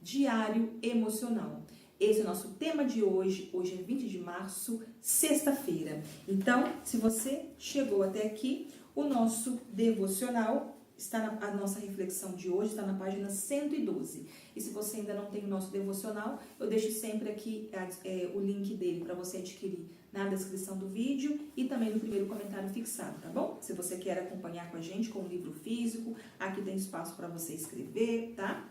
Diário Emocional. Esse é o nosso tema de hoje. Hoje é 20 de março, sexta-feira. Então, se você chegou até aqui, o nosso devocional está a nossa reflexão de hoje está na página 112. E se você ainda não tem o nosso devocional, eu deixo sempre aqui o link dele para você adquirir na descrição do vídeo e também no primeiro comentário fixado, tá bom? Se você quer acompanhar com a gente com o livro físico, aqui tem espaço para você escrever, tá?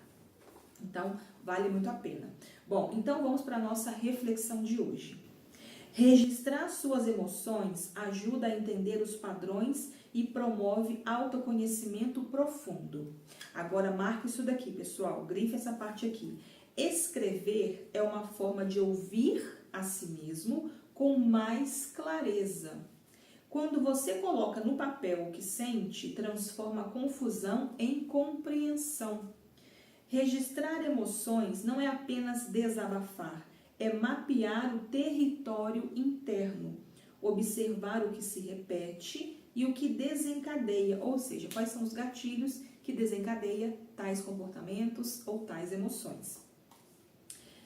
Então, vale muito a pena. Bom, então vamos para a nossa reflexão de hoje. Registrar suas emoções ajuda a entender os padrões e promove autoconhecimento profundo. Agora, marque isso daqui, pessoal. Grife essa parte aqui. Escrever é uma forma de ouvir a si mesmo com mais clareza. Quando você coloca no papel o que sente, transforma a confusão em compreensão. Registrar emoções não é apenas desabafar, é mapear o território interno, observar o que se repete e o que desencadeia, ou seja, quais são os gatilhos que desencadeia tais comportamentos ou tais emoções.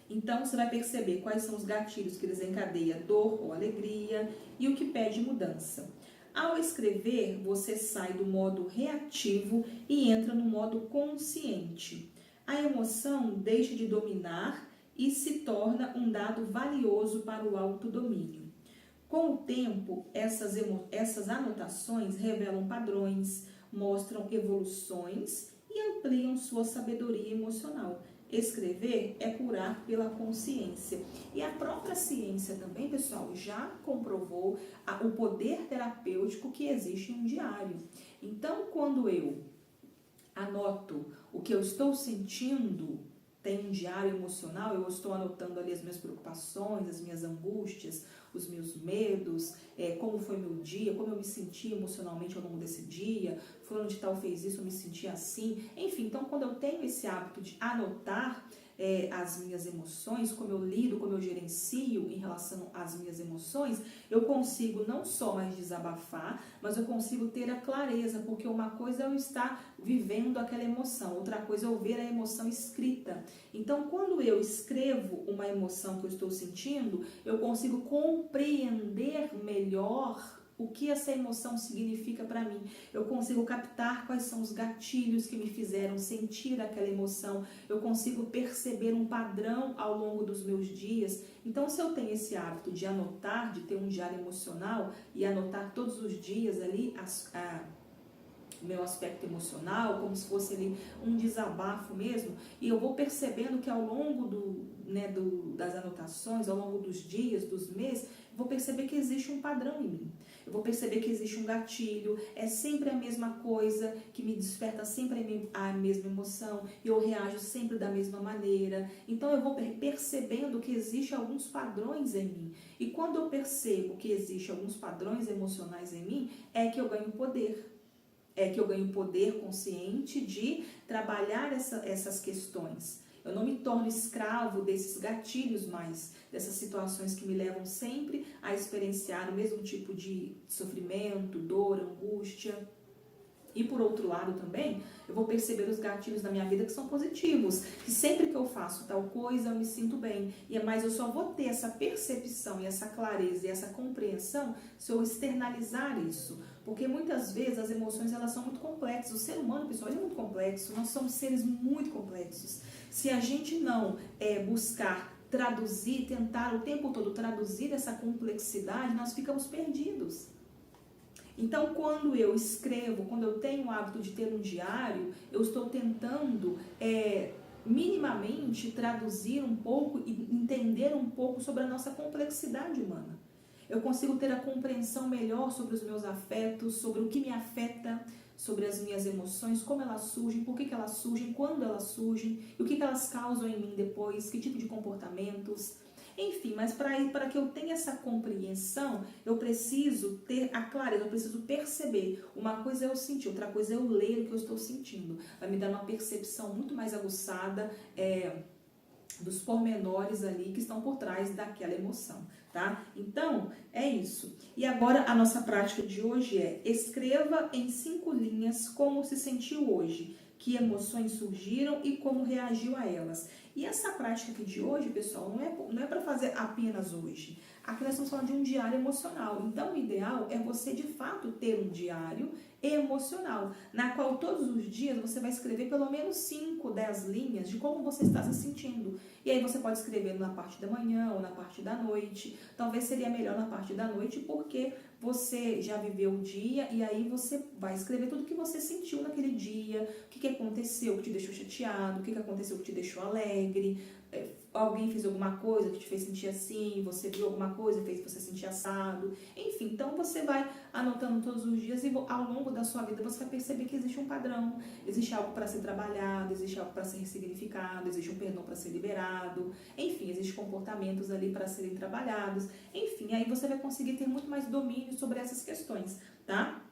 Então, você vai perceber quais são os gatilhos que desencadeia dor ou alegria e o que pede mudança. Ao escrever, você sai do modo reativo e entra no modo consciente. A emoção deixa de dominar e se torna um dado valioso para o autodomínio. Com o tempo, essas anotações revelam padrões, mostram evoluções e ampliam sua sabedoria emocional. Escrever é curar pela consciência. E a própria ciência também, pessoal, já comprovou o poder terapêutico que existe em um diário. Então, quando eu anoto o que eu estou sentindo, tem um diário emocional, eu estou anotando ali as minhas preocupações, as minhas angústias, os meus medos, como foi meu dia, como eu me senti emocionalmente ao longo desse dia, fulano de tal fez isso, eu me senti assim, enfim. Então, quando eu tenho esse hábito de anotar as minhas emoções, como eu lido, como eu gerencio em relação às minhas emoções, eu consigo não só mais desabafar, mas eu consigo ter a clareza, porque uma coisa é eu estar vivendo aquela emoção, outra coisa é eu ver a emoção escrita. Então, quando eu escrevo uma emoção que eu estou sentindo, eu consigo compreender melhor o que essa emoção significa para mim. Eu consigo captar quais são os gatilhos que me fizeram sentir aquela emoção. Eu consigo perceber um padrão ao longo dos meus dias. Então, se eu tenho esse hábito de anotar, de ter um diário emocional e anotar todos os dias ali o meu aspecto emocional, como se fosse ali um desabafo mesmo, e eu vou percebendo que ao longo das anotações, ao longo dos dias, dos meses, vou perceber que existe um padrão em mim. Eu vou perceber que existe um gatilho, é sempre a mesma coisa, que me desperta sempre a mesma emoção, eu reajo sempre da mesma maneira. Então eu vou percebendo que existem alguns padrões em mim. E quando eu percebo que existem alguns padrões emocionais em mim, é que eu ganho poder. É que eu ganho poder consciente de trabalhar essas questões. Eu não me torno escravo desses gatilhos mais, dessas situações que me levam sempre a experienciar o mesmo tipo de sofrimento, dor, angústia. E por outro lado também, eu vou perceber os gatilhos da minha vida que são positivos, que sempre que eu faço tal coisa eu me sinto bem. Mas eu só vou ter essa percepção e essa clareza e essa compreensão se eu externalizar isso. Porque muitas vezes as emoções elas são muito complexas. O ser humano, pessoal, ele é muito complexo. Nós somos seres muito complexos. Se a gente não buscar traduzir, tentar o tempo todo traduzir essa complexidade, nós ficamos perdidos. Então, quando eu escrevo, quando eu tenho o hábito de ter um diário, eu estou tentando minimamente traduzir um pouco e entender um pouco sobre a nossa complexidade humana. Eu consigo ter a compreensão melhor sobre os meus afetos, sobre o que me afeta, sobre as minhas emoções, como elas surgem, por que elas surgem, quando elas surgem, e o que elas causam em mim depois, que tipo de comportamentos. Enfim, mas para que eu tenha essa compreensão, eu preciso ter a clareza, eu preciso perceber. Uma coisa é eu sentir, outra coisa é eu ler o que eu estou sentindo. Vai me dar uma percepção muito mais aguçada dos pormenores ali que estão por trás daquela emoção, tá? Então, é isso. E agora a nossa prática de hoje é: escreva em 5 linhas como se sentiu hoje, que emoções surgiram e como reagiu a elas. E essa prática aqui de hoje, pessoal, não é para fazer apenas hoje. Aqui nós estamos falando de um diário emocional. Então, o ideal é você, de fato, ter um diário emocional, na qual todos os dias você vai escrever pelo menos 5, 10 linhas de como você está se sentindo. E aí você pode escrever na parte da manhã ou na parte da noite. Talvez seria melhor na parte da noite, porque você já viveu o dia e aí você vai escrever tudo que você sentiu naquele dia, o que aconteceu que te deixou chateado, o que aconteceu que te deixou alegre, alguém fez alguma coisa que te fez sentir assim, você viu alguma coisa que fez você sentir assado, enfim, então você vai anotando todos os dias e ao longo da sua vida você vai perceber que existe um padrão, existe algo para ser trabalhado, existe algo para ser ressignificado, existe um perdão para ser liberado, enfim, existem comportamentos ali para serem trabalhados, enfim, aí você vai conseguir ter muito mais domínio sobre essas questões, tá?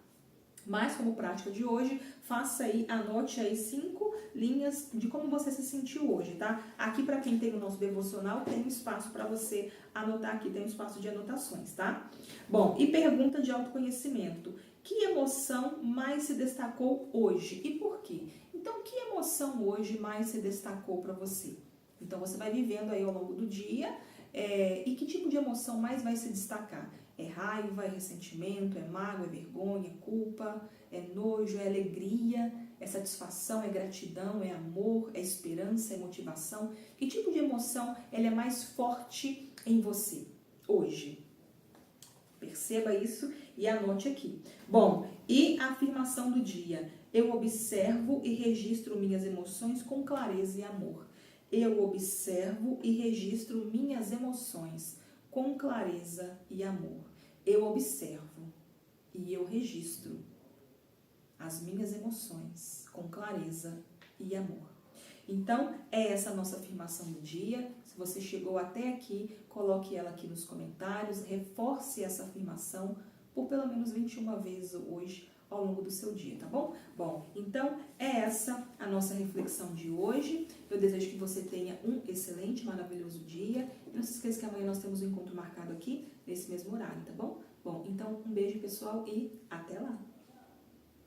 Mas como prática de hoje, faça aí, anote aí 5 linhas de como você se sentiu hoje, tá? Aqui para quem tem o nosso devocional, tem um espaço para você anotar aqui, tem um espaço de anotações, tá? Bom, e pergunta de autoconhecimento. Que emoção mais se destacou hoje e por quê? Então, que emoção hoje mais se destacou para você? Então, você vai vivendo aí ao longo do dia e que tipo de emoção mais vai se destacar? É raiva, é ressentimento, é mágoa, é vergonha, é culpa, é nojo, é alegria, é satisfação, é gratidão, é amor, é esperança, é motivação. Que tipo de emoção ela é mais forte em você hoje? Perceba isso e anote aqui. Bom, e a afirmação do dia? Eu observo e registro minhas emoções com clareza e amor. Eu observo e registro minhas emoções com clareza e amor. Eu observo e eu registro as minhas emoções com clareza e amor. Então, é essa a nossa afirmação do dia. Se você chegou até aqui, coloque ela aqui nos comentários, reforce essa afirmação por pelo menos 21 vezes hoje ao longo do seu dia, tá bom? Bom, então é essa a nossa reflexão de hoje. Eu desejo que você tenha um excelente, maravilhoso dia. E não se esqueça que amanhã nós temos um encontro marcado aqui, nesse mesmo horário, tá bom? Bom, então um beijo pessoal e até lá!